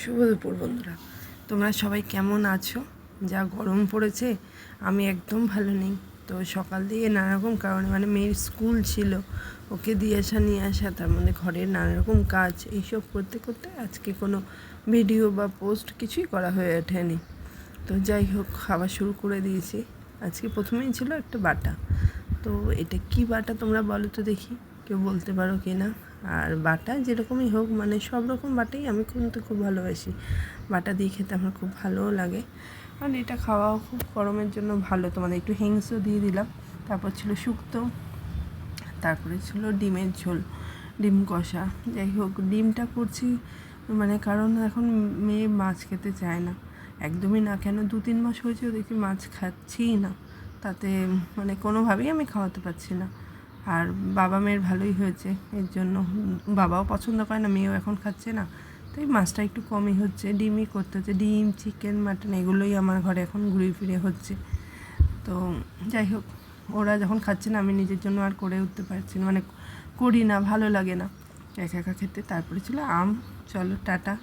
শুভ দুপুর বন্ধুরা, তোমরা সবাই কেমন আছো? যা গরম পড়েছে, আমি একদম ভালো নেই। তো সকাল দিয়ে নানারকম কারণে মেয়ের স্কুল ছিল, ওকে দিয়ে আসা নিয়ে আসা, তার মধ্যে ঘরের নানারকম কাজ, এইসব করতে করতে আজকে কোনো ভিডিও বা পোস্ট কিছুই করা হয়ে ওঠেনি। তো যাই হোক, খাওয়া শুরু করে দিয়েছি। আজকে প্রথমেই ছিল একটা বাটা। তো এটা কি বাটা তোমরা বলো তো দেখি, কেউ বলতে পারো কি না? আর বাটা যেরকমই হোক, সব রকম বাটাই আমি কিন্তু খুব ভালোবাসি। বাটা দিয়ে খেতে আমার খুব ভালোও লাগে, কারণ এটা খাওয়াও খুব গরমের জন্য ভালো। তোমাদের একটু হিংসও দিয়ে দিলাম। তারপর ছিল শুক্তো, তারপরে ছিল ডিমের ঝোল, ডিম কষা। যাই হোক, ডিমটা করছি কারণ এখন মেয়ে মাছ খেতে চায় না, একদমই না। কেন 2-3 মাস হয়েছে দেখি মাছ খাচ্ছিই না, তাতে কোনোভাবেই আমি খাওয়াতে পারছি না। আর বাবা মেয়ের ভালোই হয়েছে, এর জন্য বাবাও পছন্দ করে না, মেয়েও এখন খাচ্ছে না, তাই মাছটা একটু কমই হচ্ছে, ডিমই করতে হচ্ছে। ডিম, চিকেন, মাটন এগুলোই আমার ঘরে এখন ঘুরে ফিরে হচ্ছে। তো যাই হোক, ওরা যখন খাচ্ছে না, আমি নিজের জন্য আর করে উঠতে পারছি না, করি না, ভালো লাগে না একা একা খেতে। তারপরে ছিল আম। চলো টাটা।